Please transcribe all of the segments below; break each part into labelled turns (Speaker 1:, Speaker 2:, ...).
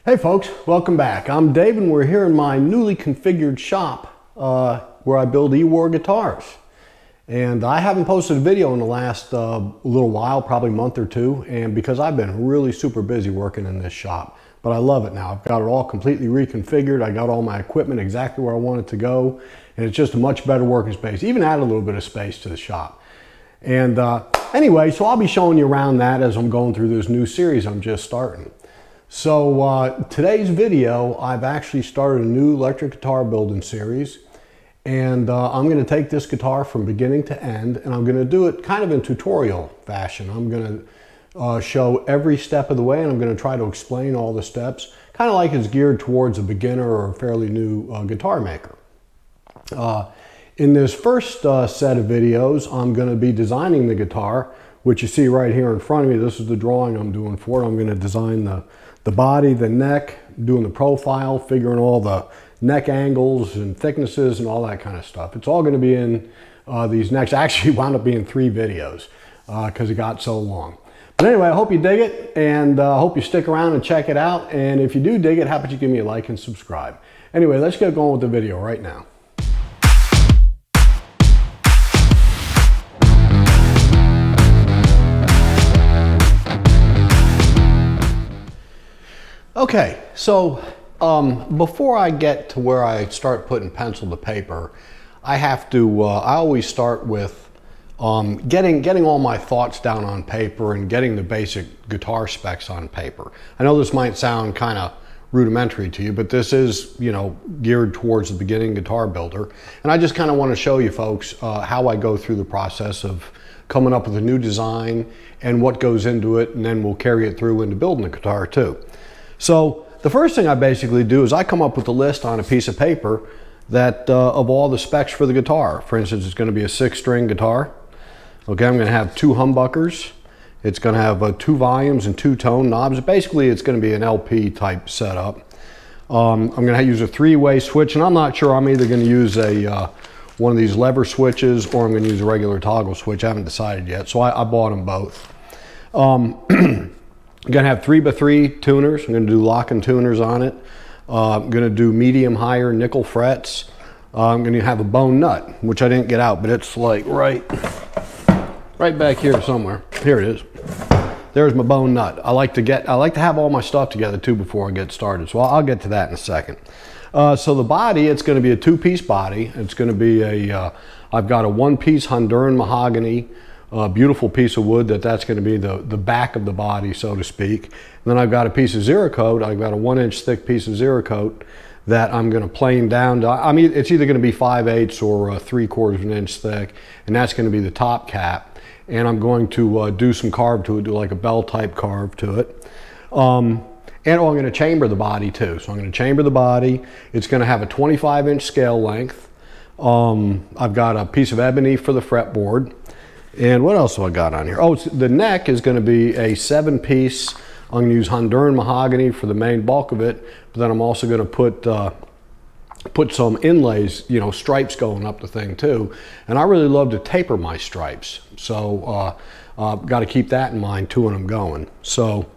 Speaker 1: Hey folks, welcome back. I'm Dave and we're here in my newly configured shop where I build E-War guitars. And I haven't posted a video in the last little while, probably month or two, and because I've been really super busy working in this shop. But I love it now. I've got it all completely reconfigured. I got all my equipment exactly where I want it to go, and it's just a much better working space. Even add a little bit of space to the shop. And anyway, so I'll be showing you around that as I'm going through this new series I'm just starting. So today's video, I've actually started a new electric guitar building series, and I'm going to take this guitar from beginning to end, and I'm going to do it kind of in tutorial fashion. I'm going to show every step of the way, and I'm going to try to explain all the steps, kind of like it's geared towards a beginner or a fairly new guitar maker. In this first set of videos, I'm going to be designing the guitar, which you see right here in front of me. This is the drawing I'm doing for it. I'm going to design the body, the neck, doing the profile, figuring all the neck angles and thicknesses and all that kind of stuff. It's all going to be in these next, actually wound up being 3 videos because it got so long. But anyway, I hope you dig it, and I hope you stick around and check it out. And if you do dig it, how about you give me a like and subscribe. Anyway, let's get going with the video right now. Okay, so before I get to where I start putting pencil to paper, I have to, I always start with getting all my thoughts down on paper and getting the basic guitar specs on paper. I know this might sound kind of rudimentary to you, but this is, you know, geared towards the beginning guitar builder. And I just kind of want to show you folks how I go through the process of coming up with a new design and what goes into it, and then we'll carry it through into building the guitar too. So the first thing I basically do is I come up with a list on a piece of paper that of all the specs for the guitar. For instance, it's going to be a 6-string guitar. Okay, I'm going to have 2 humbuckers. It's going to have 2 volumes and 2 tone knobs. Basically, it's going to be an LP type setup. I'm going to use a 3-way switch, and I'm not sure. I'm either going to use a one of these lever switches, or I'm going to use a regular toggle switch. I haven't decided yet, so I bought them both. I'm going to have 3x3 tuners. I'm going to do locking tuners on it. I'm going to do medium, higher nickel frets. I'm going to have a bone nut, which I didn't get out, but it's like right back here somewhere. Here it is. There's my bone nut. I like to have all my stuff together too before I get started. So I'll get to that in a second. So the body, it's going to be a 2-piece body. It's going to be I've got a 1-piece Honduran mahogany. A beautiful piece of wood that's going to be the back of the body, so to speak. And then I've got a piece of Zeracoat. I've got a 1-inch thick piece of Zeracoat that I'm going to plane down to, I mean, it's either going to be 5/8 or 3/4 of an inch thick, and that's going to be the top cap. And I'm going to do some carve to it, do like a bell type carve to it. And I'm going to chamber the body too. So I'm going to chamber the body. It's going to have a 25-inch scale length. I've got a piece of ebony for the fretboard. And what else have I got on here? Oh, the neck is going to be a 7-piece. I'm going to use Honduran mahogany for the main bulk of it, but then I'm also going to put some inlays, you know, stripes going up the thing too. And I really love to taper my stripes, so got to keep that in mind too when I'm going. So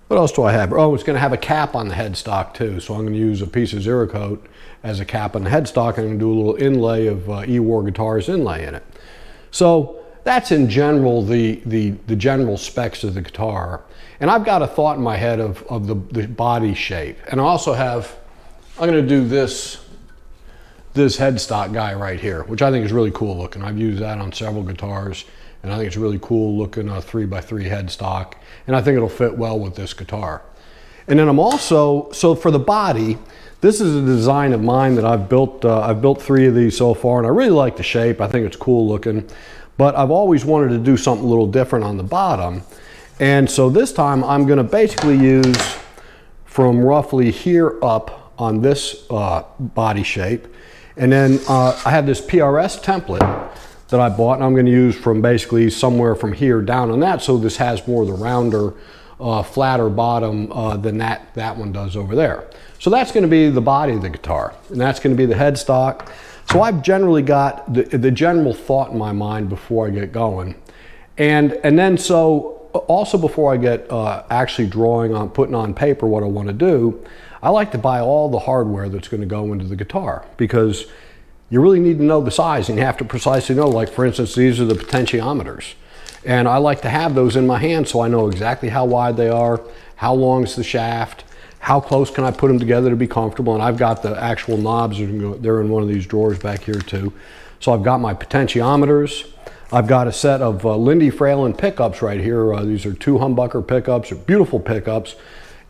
Speaker 1: what else do I have? Oh, it's going to have a cap on the headstock too, so I'm going to use a piece of Zeracoat as a cap on the headstock, and I'm going to do a little inlay of E-War Guitars inlay in it. So that's in general the general specs of the guitar. And I've got a thought in my head of the body shape. And I also have, I'm going to do this headstock guy right here, which I think is really cool looking. I've used that on several guitars, and I think it's really cool looking 3x3 headstock. And I think it'll fit well with this guitar. And then I'm also, so for the body, this is a design of mine that I've built 3 of these so far, and I really like the shape. I think it's cool looking. But I've always wanted to do something a little different on the bottom. And so this time I'm going to basically use from roughly here up on this body shape. And then I have this PRS template that I bought, and I'm going to use from basically somewhere from here down on that. So this has more of the rounder, flatter bottom than that one does over there. So that's going to be the body of the guitar, and that's going to be the headstock. So I've generally got the general thought in my mind before I get going. And then so also before I get actually drawing on, putting on paper what I want to do, I like to buy all the hardware that's going to go into the guitar, because you really need to know the size, and you have to precisely know, like for instance, these are the potentiometers. And I like to have those in my hand so I know exactly how wide they are, how long is the shaft, how close can I put them together to be comfortable. And I've got the actual knobs, they're in one of these drawers back here too. So I've got my potentiometers. I've got a set of Lindy Fralin pickups right here. These are 2 humbucker pickups, they're beautiful pickups.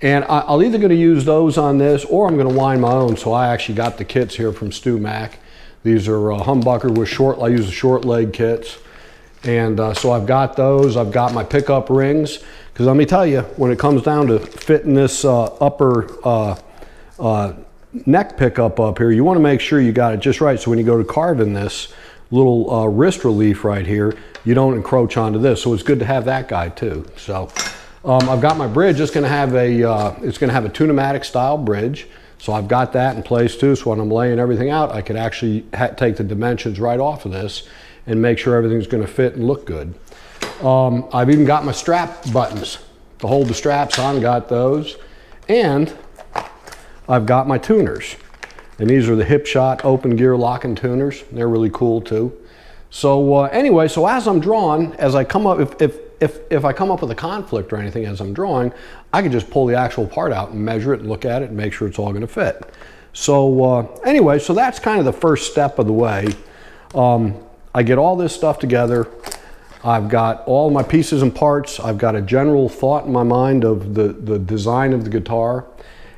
Speaker 1: And I'll either going to use those on this, or I'm going to wind my own. So I actually got the kits here from Stu Mac. These are humbucker with short, I use the short leg kits. And so I've got those. I've got my pickup rings, because let me tell you, when it comes down to fitting this upper neck pickup up here, you want to make sure you got it just right. So when you go to carving this little wrist relief right here, you don't encroach onto this. So it's good to have that guy too. So I've got my bridge. It's going to have a Tune-o-matic style bridge. So I've got that in place too. So when I'm laying everything out, I could actually take the dimensions right off of this and make sure everything's going to fit and look good. I've even got my strap buttons to hold the straps on, got those. And I've got my tuners. And these are the hip shot open gear locking tuners. They're really cool too. So anyway, so as I'm drawing, as I come up, if I come up with a conflict or anything as I'm drawing, I can just pull the actual part out and measure it and look at it and make sure it's all going to fit. So anyway, so that's kind of the first step of the way. I get all this stuff together. I've got all my pieces and parts. I've got a general thought in my mind of the design of the guitar.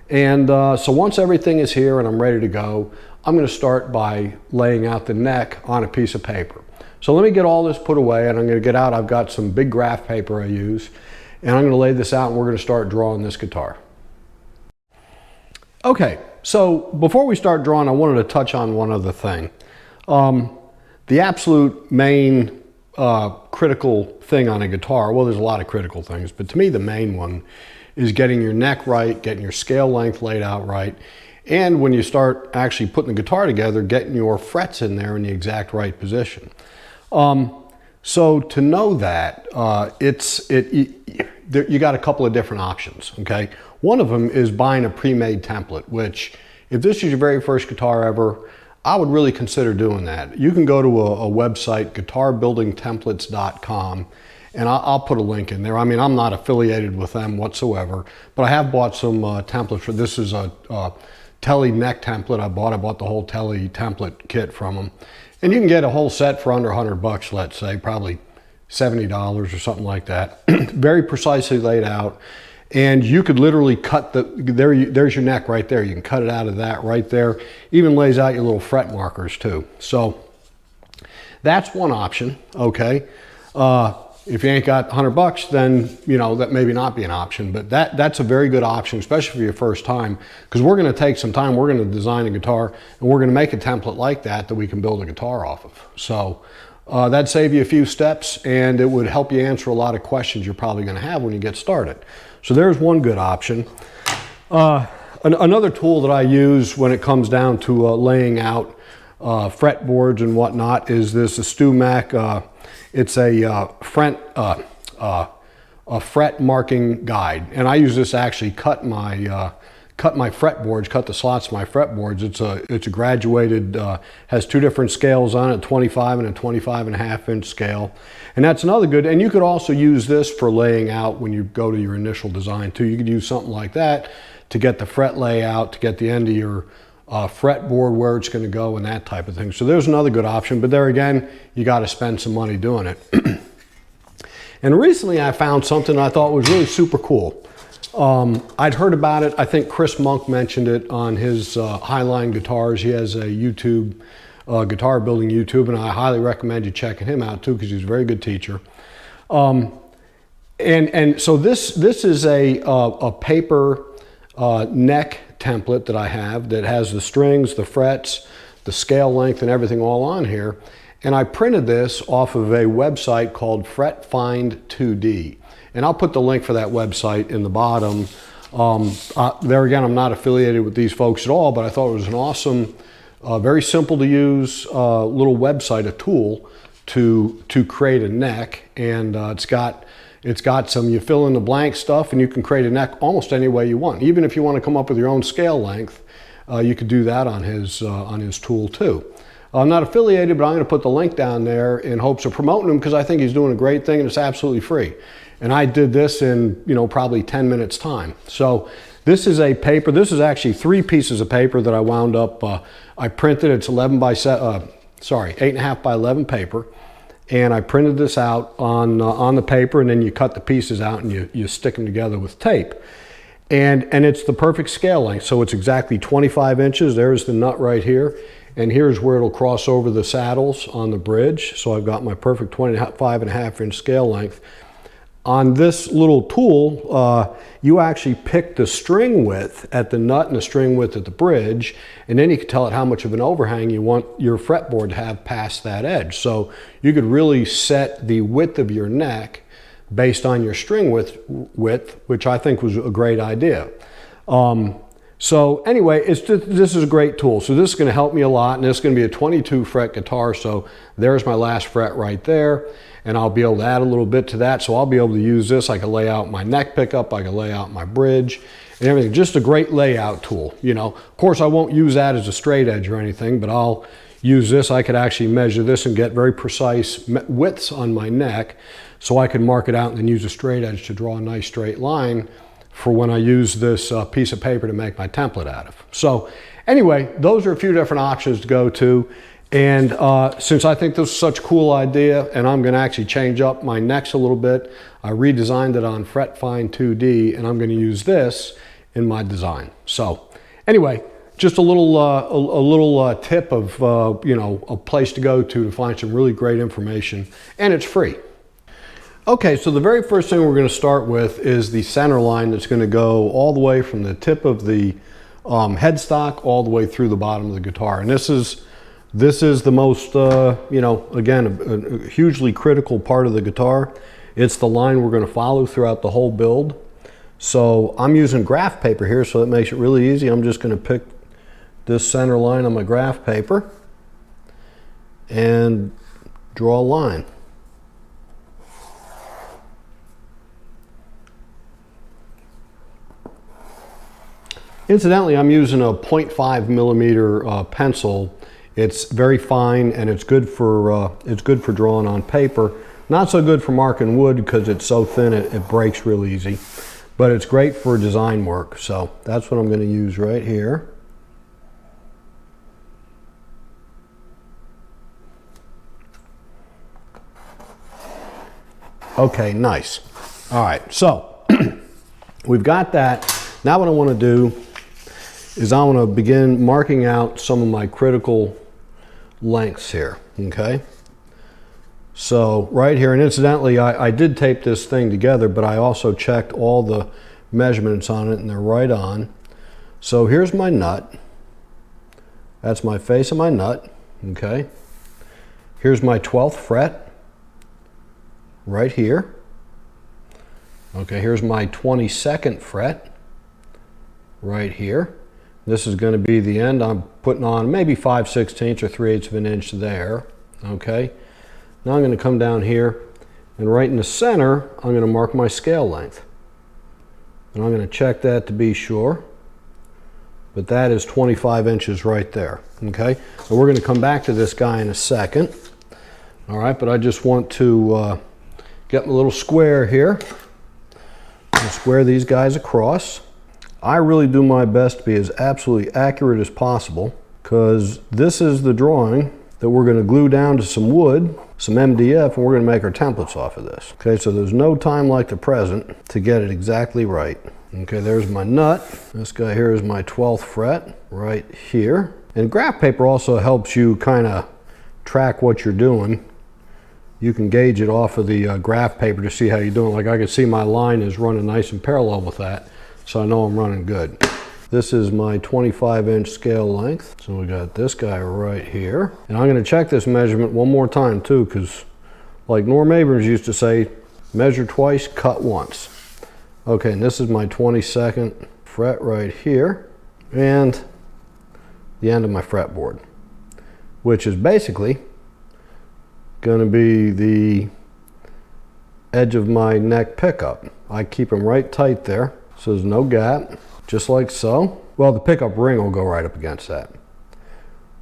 Speaker 1: And so once everything is here and I'm ready to go, I'm going to start by laying out the neck on a piece of paper. So let me get all this put away, and I'm going to get out, I've got some big graph paper I use, and I'm going to lay this out and we're going to start drawing this guitar. Okay, so before we start drawing, I wanted to touch on one other thing. The absolute main critical thing on a guitar, well, there's a lot of critical things, but to me the main one is getting your neck right, getting your scale length laid out right, and when you start actually putting the guitar together, getting your frets in there in the exact right position. So to know that, you got a couple of different options, okay? One of them is buying a pre-made template, which if this is your very first guitar ever, I would really consider doing that. You can go to a website, guitarbuildingtemplates.com, and I'll put a link in there. I mean, I'm not affiliated with them whatsoever, but I have bought some templates for, this is a Telly neck template I bought the whole Telly template kit from them. And you can get a whole set for under 100 bucks, let's say, probably $70 or something like that. Very precisely laid out. And you could literally cut there's your neck right there. You can cut it out of that right there. Even lays out your little fret markers too. So that's one option, okay? If you ain't got 100 bucks, then, you know, that maybe not be an option, but that's a very good option, especially for your first time, because we're going to take some time. We're going to design a guitar, and we're going to make a template like that we can build a guitar off of. So that'd save you a few steps, and it would help you answer a lot of questions you're probably going to have when you get started. So there's one good option. Another tool that I use when it comes down to laying out fretboards and whatnot is this Stu Mac. It's a fret marking guide, and I use this to actually cut my fretboards, cut the slots of my fretboards. It's a graduated, has 2 different scales on it, 25 and a 25.5-inch scale. And that's another good, and you could also use this for laying out when you go to your initial design too. You could use something like that to get the fret layout, to get the end of your fretboard where it's going to go and that type of thing. So there's another good option, but there again, you got to spend some money doing it. And recently I found something I thought was really super cool. I'd heard about it. I think Chris Monk mentioned it on his Highline Guitars. He has a YouTube, guitar building YouTube, and I highly recommend you checking him out too, because he's a very good teacher. And so this is a paper neck template that I have that has the strings, the frets, the scale length, and everything all on here. And I printed this off of a website called Fret Find 2D. And I'll put the link for that website in the bottom. There again, I'm not affiliated with these folks at all, but I thought it was an awesome, very simple to use little website, a tool to create a neck. And it's got It's got some, you fill in the blank stuff and you can create a neck almost any way you want. Even if you want to come up with your own scale length, you could do that on his tool too. I'm not affiliated, but I'm going to put the link down there in hopes of promoting him because I think he's doing a great thing and it's absolutely free. And I did this in, probably 10 minutes time. So this is a paper. This is actually 3 pieces of paper that I wound up, I printed. It's 8.5 by 11 paper. And I printed this out on the paper, and then you cut the pieces out and you stick them together with tape. And it's the perfect scale length. So it's exactly 25 inches. There's the nut right here. And here's where it'll cross over the saddles on the bridge. So I've got my perfect 25.5 inch scale length. On this little tool, you actually pick the string width at the nut and the string width at the bridge, and then you can tell it how much of an overhang you want your fretboard to have past that edge. So you could really set the width of your neck based on your string width, which I think was a great idea. So anyway, this is a great tool. So this is going to help me a lot, and this is going to be a 22 fret guitar. So there's my last fret right there, and I'll be able to add a little bit to that. So I'll be able to use this. I can lay out my neck pickup, I can lay out my bridge and everything. Just a great layout tool. Of course I won't use that as a straight edge or anything, but I'll use this. I could actually measure this and get very precise widths on my neck, so I can mark it out and then use a straight edge to draw a nice straight line for when I use this piece of paper to make my template out of. So anyway, those are a few different options to go to. And since I think this is such a cool idea, and I'm going to actually change up my necks a little bit, I redesigned it on FretFind 2D, and I'm going to use this in my design. So anyway, just a little tip of a place to go to find some really great information, and it's free. Okay, so the very first thing we're going to start with is the center line that's going to go all the way from the tip of the headstock all the way through the bottom of the guitar. And this is the most, again, a hugely critical part of the guitar. It's the line we're going to follow throughout the whole build. So I'm using graph paper here, so that makes it really easy. I'm just going to pick this center line on my graph paper and draw a line. Incidentally, I'm using a 0.5 millimeter pencil. It's very fine, and it's good for drawing on paper. Not so good for marking wood because it's so thin it breaks real easy. But it's great for design work. So that's what I'm going to use right here. Okay, nice. All right, so we've got that. Now what I want to do is I want to begin marking out some of my critical lengths here, okay? So right here, and incidentally, I did tape this thing together, but I also checked all the measurements on it, and they're right on. So here's my nut. That's my face of my nut, okay? Here's my 12th fret, right here. Okay, here's my 22nd fret, right here. This is going to be the end. I'm putting on maybe 5/16 or 3/8 of an inch there. Okay. Now I'm going to come down here, and right in the center, I'm going to mark my scale length. And I'm going to check that to be sure. But that is 25 inches right there. Okay. And we're going to come back to this guy in a second. All right. But I just want to get my little square here and square these guys across. I really do my best to be as absolutely accurate as possible, because this is the drawing that we're going to glue down to some wood, some MDF, and we're going to make our templates off of this. Okay, so there's no time like the present to get it exactly right. Okay, there's my nut. This guy here is my 12th fret right here. And graph paper also helps you kind of track what you're doing. You can gauge it off of the graph paper to see how you're doing. Like I can see my line is running nice and parallel with that. So I know I'm running good. This is my 25-inch scale length. So we got this guy right here. And I'm gonna check this measurement one more time too, because like Norm Abrams used to say, measure twice, cut once. Okay, and this is my 22nd fret right here, and the end of my fretboard, which is basically gonna be the edge of my neck pickup. I keep them right tight there, so there's no gap, just like so. Well, the pickup ring will go right up against that,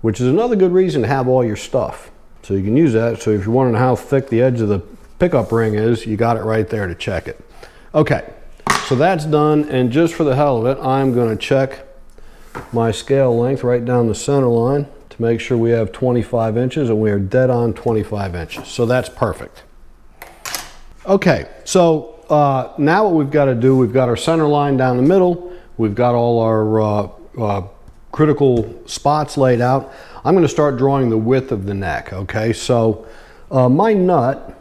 Speaker 1: which is another good reason to have all your stuff. So you can use that. So if you're wondering how thick the edge of the pickup ring is, you got it right there to check it. Okay, so that's done, and just for the hell of it, I'm going to check my scale length right down the center line to make sure we have 25 inches, and we are dead on 25 inches. So that's perfect. Okay, so now what we've got to do, we've got our center line down the middle, we've got all our critical spots laid out. I'm going to start drawing the width of the neck. Okay, so my nut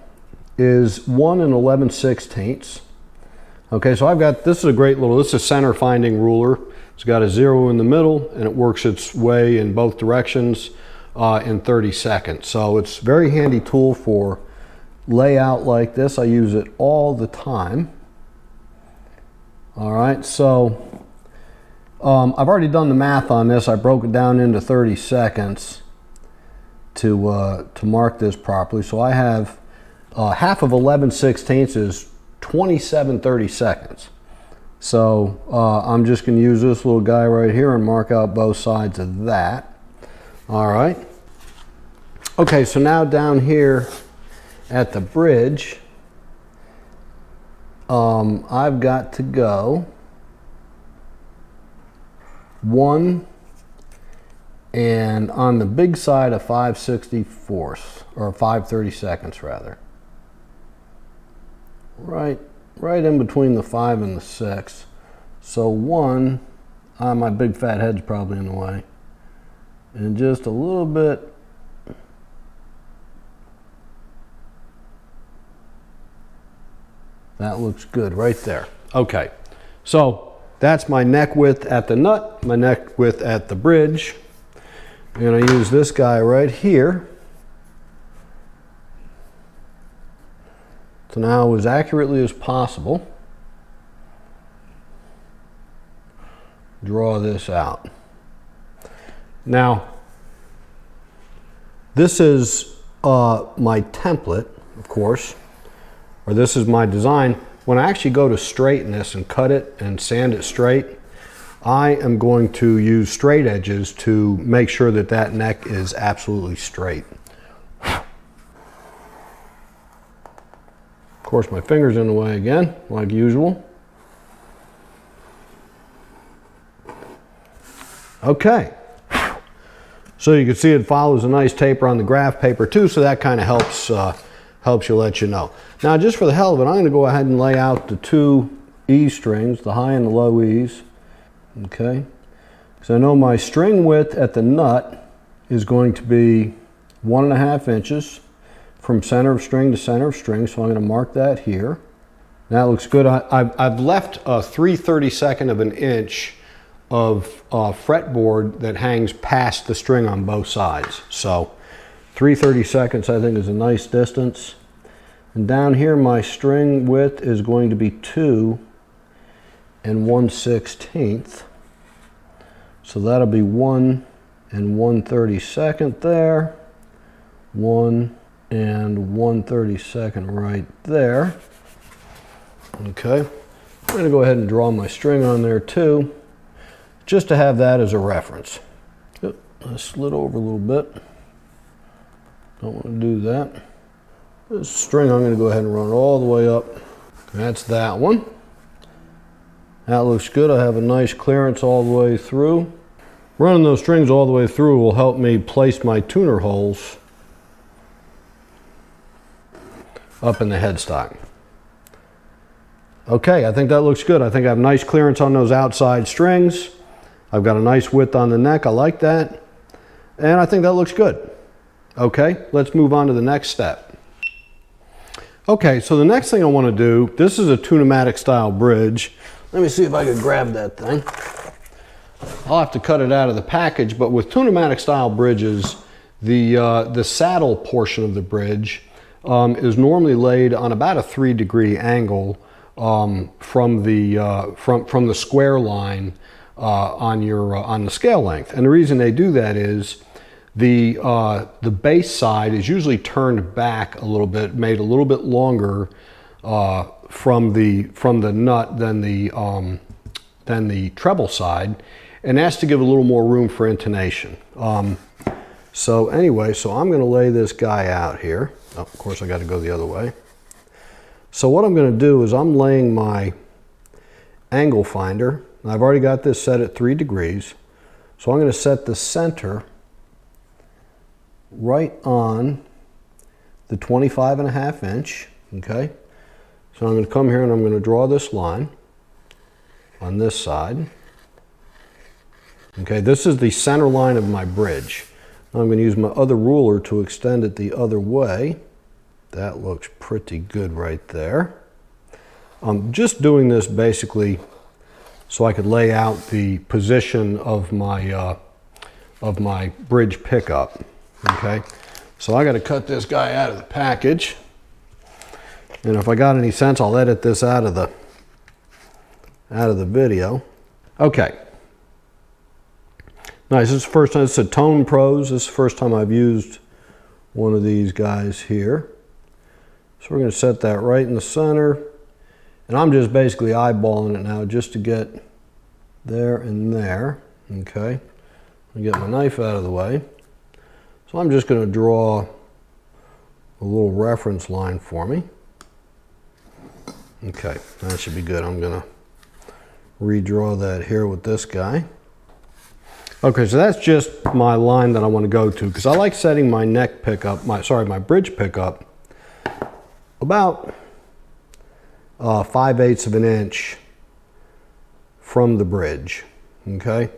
Speaker 1: is 1 11/16. Okay, so I've got, this is a great little, this is a center finding ruler. It's got a 0 in the middle, and it works its way in both directions in 30 seconds. So it's a very handy tool for layout like this. I use it all the time. All right, so I've already done the math on this. I broke it down into 30 seconds to mark this properly. So I have half of 11/16 is 27/30 seconds. So I'm just going to use this little guy right here and mark out both sides of that. All right. Okay, so now down here at the bridge, I've got to go 1 and on the big side of 5/64 or 5/32 rather. Right in between the 5 and the 6. So 1, my big fat head's probably in the way. And just a little bit. That looks good right there. Okay, so that's my neck width at the nut, my neck width at the bridge. I'm going to use this guy right here to now, as accurately as possible, draw this out. Now, this is my template, of course, or this is my design. When I actually go to straighten this and cut it and sand it straight, I am going to use straight edges to make sure that that neck is absolutely straight. Of course, my finger's in the way again, like usual. Okay. So you can see it follows a nice taper on the graph paper too, so that kind of helps you let you know. Now, just for the hell of it, I'm going to go ahead and lay out the 2 E strings, the high and the low E's. Okay. So I know my string width at the nut is going to be 1.5 inches. From center of string to center of string, so I'm going to mark that here. That looks good. I've left a 3/32 of an inch of fretboard that hangs past the string on both sides. So 3/32 I think is a nice distance. And down here my string width is going to be 2 1/16. So that'll be 1 1/32 there. 1 1/32 right there. Okay, I'm going to go ahead and draw my string on there too, just to have that as a reference. I slid over a little bit. Don't want to do that. This string, I'm going to go ahead and run it all the way up. That's that one. That looks good. I have a nice clearance all the way through. Running those strings all the way through will help me place my tuner holes up in the headstock. Okay, I think that looks good. I think I have nice clearance on those outside strings. I've got a nice width on the neck. I like that. And I think that looks good. Okay, let's move on to the next step. Okay, so the next thing I want to do, this is a Tune-O-Matic style bridge. Let me see if I can grab that thing. I'll have to cut it out of the package, but with Tune-O-Matic style bridges, the saddle portion of the bridge is normally laid on about a 3-degree angle from the square line on the scale length. And the reason they do that is the base side is usually turned back a little bit, made a little bit longer from the nut than the treble side, and that's to give a little more room for intonation. So anyway, so I'm going to lay this guy out here. Oh, of course, I got to go the other way. So what I'm going to do is I'm laying my angle finder. I've already got this set at 3 degrees. So I'm going to set the center right on the 25.5 inch. Okay. So I'm going to come here and I'm going to draw this line on this side. Okay, this is the center line of my bridge. I'm going to use my other ruler to extend it the other way. That looks pretty good right there. I'm just doing this basically so I could lay out the position of my bridge pickup. Okay, so I got to cut this guy out of the package, and if I got any sense, I'll edit this out of the video. Okay. Nice. This is the first time. This is a Tone Pros. This is the first time I've used one of these guys here. So we're going to set that right in the center, and I'm just basically eyeballing it now just to get there and there. Okay. I'll get my knife out of the way. So I'm just going to draw a little reference line for me. Okay, that should be good. I'm going to redraw that here with this guy. Okay, so that's just my line that I want to go to, because I like setting my neck pickup, my bridge pickup about 5/8 of an inch from the bridge. Okay,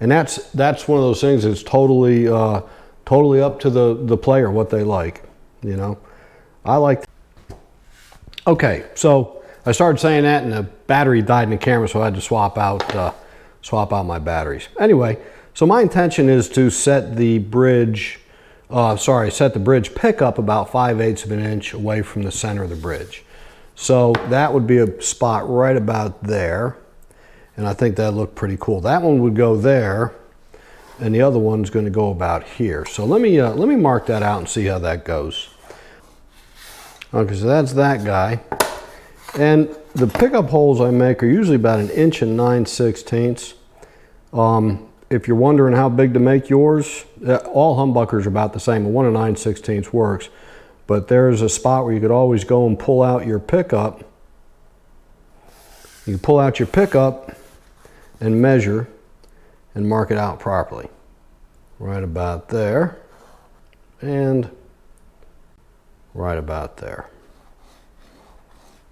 Speaker 1: and that's one of those things that's totally up to the player what they like. You know, I like. Okay, so I started saying that, and the battery died in the camera, so I had to swap out my batteries. Anyway, so my intention is to set the bridge, set the bridge pickup about 5/8 of an inch away from the center of the bridge. So that would be a spot right about there, and I think that looked pretty cool. That one would go there, and the other one's going to go about here. So let me mark that out and see how that goes. Okay, so that's that guy. And the pickup holes I make are usually about 1 9/16 inches. If you're wondering how big to make yours, all humbuckers are about the same. A 1 9/16 inches works, but there's a spot where you could always go and pull out your pickup. You can pull out your pickup and measure and mark it out properly. Right about there, and right about there.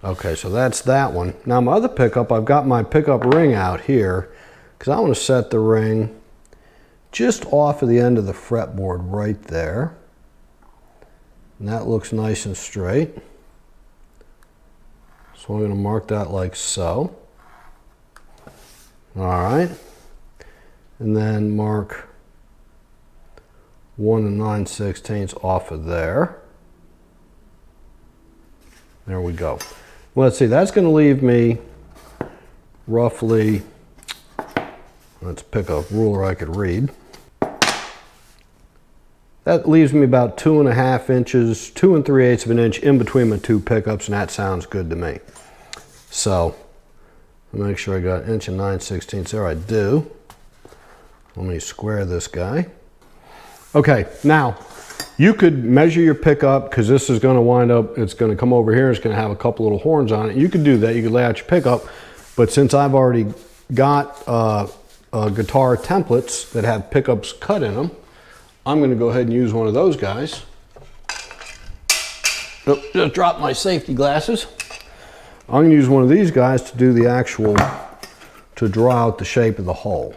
Speaker 1: Okay, so that's that one. Now my other pickup, I've got my pickup ring out here because I want to set the ring just off of the end of the fretboard right there. And that looks nice and straight. So I'm going to mark that like so. All right. And then mark 1 9/16 off of there. There we go. Let's see, that's going to leave me roughly, let's pick a ruler I could read. That leaves me about 2.5 inches, 2 3/8 of an inch in between my two pickups, and that sounds good to me. So, I'll make sure I got 1 9/16 inches there. I do. Let me square this guy. Okay, now, you could measure your pickup, because this is going to wind up, it's going to come over here, it's going to have a couple little horns on it. You could do that, you could lay out your pickup, but since I've already got guitar templates that have pickups cut in them, I'm going to go ahead and use one of those guys. Oh, just dropped my safety glasses. I'm going to use one of these guys to do the actual, to draw out the shape of the hole.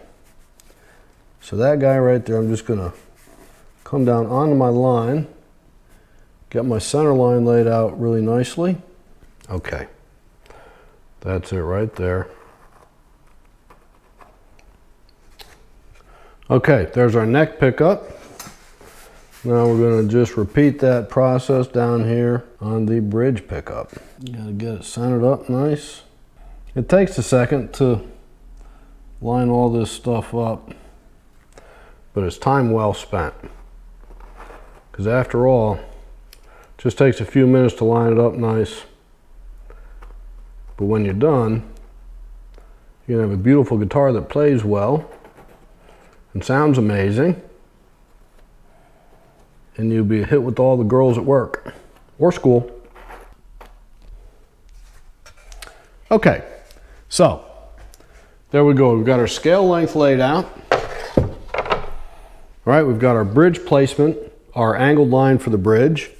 Speaker 1: So that guy right there, I'm just going to come down onto my line, get my center line laid out really nicely. Okay, that's it right there. Okay, there's our neck pickup. Now we're going to just repeat that process down here on the bridge pickup. You got to get it centered up nice. It takes a second to line all this stuff up, but it's time well spent. Because after all, it just takes a few minutes to line it up nice. But when you're done, you're gonna have a beautiful guitar that plays well and sounds amazing. And you'll be a hit with all the girls at work or school. Okay, so there we go. We've got our scale length laid out. All right, we've got our bridge placement, our angled line for the bridge.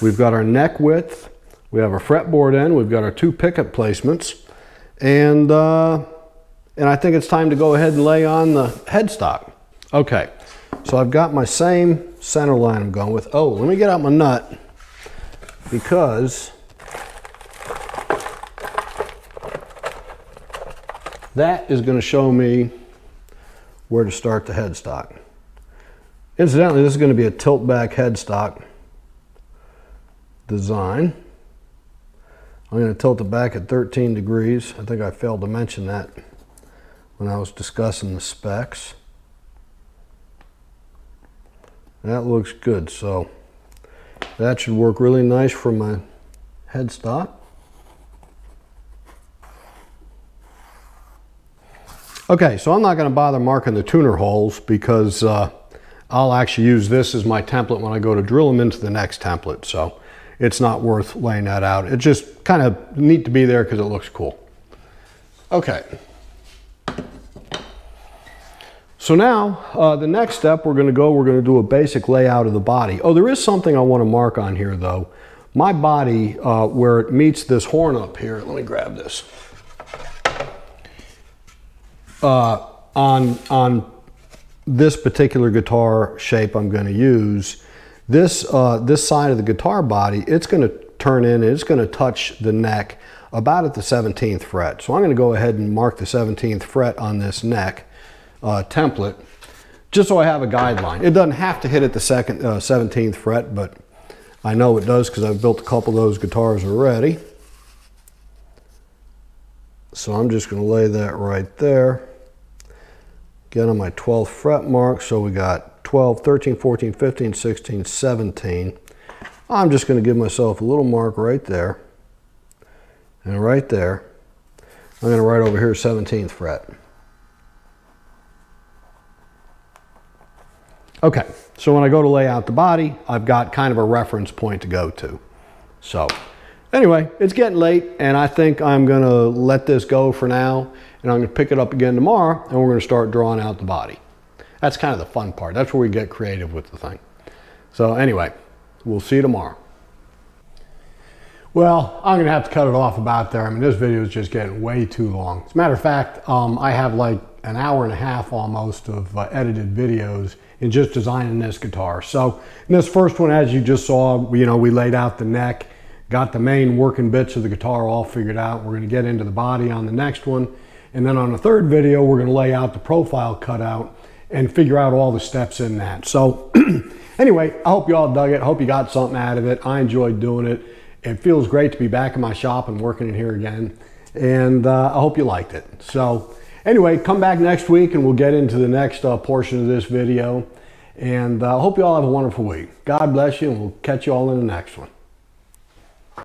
Speaker 1: We've got our neck width. We have our fretboard end. We've got our 2 pickup placements. And I think it's time to go ahead and lay on the headstock. Okay, so I've got my same center line I'm going with. Oh, let me get out my nut, because that is going to show me where to start the headstock. Incidentally, this is going to be a tilt back headstock design. I'm going to tilt it back at 13 degrees. I think I failed to mention that when I was discussing the specs. That looks good, so that should work really nice for my headstock. Okay, so I'm not going to bother marking the tuner holes, because I'll actually use this as my template when I go to drill them into the next template, so it's not worth laying that out. It's just kind of neat to be there because it looks cool. Okay. So now, the next step we're going to do a basic layout of the body. Oh, there is something I want to mark on here though. My body, where it meets this horn up here, let me grab this. On this particular guitar shape I'm going to use, this side of the guitar body, it's going to turn in, it's going to touch the neck about at the 17th fret. So I'm going to go ahead and mark the 17th fret on this neck template, just so I have a guideline. It doesn't have to hit at the 17th fret, but I know it does because I've built a couple of those guitars already. So I'm just going to lay that right there. Get on my 12th fret mark, so we got 12, 13, 14, 15, 16, 17. I'm just going to give myself a little mark right there. And right there, I'm going to write over here 17th fret. Okay, so when I go to lay out the body, I've got kind of a reference point to go to. So anyway, it's getting late, and I think I'm going to let this go for now, and I'm going to pick it up again tomorrow, and we're going to start drawing out the body. That's kind of the fun part. That's where we get creative with the thing. So anyway, we'll see you tomorrow. Well, I'm going to have to cut it off about there. I mean, this video is just getting way too long. As a matter of fact, I have like an hour and a half almost of edited videos in just designing this guitar. So in this first one, as you just saw, we laid out the neck, got the main working bits of the guitar all figured out. We're going to get into the body on the next one. And then on the third video, we're going to lay out the profile cutout and figure out all the steps in that. So anyway, I hope you all dug it. I hope you got something out of it. I enjoyed doing it. It feels great to be back in my shop and working in here again. And I hope you liked it. So anyway, come back next week and we'll get into the next portion of this video. And I hope you all have a wonderful week. God bless you, and we'll catch you all in the next one.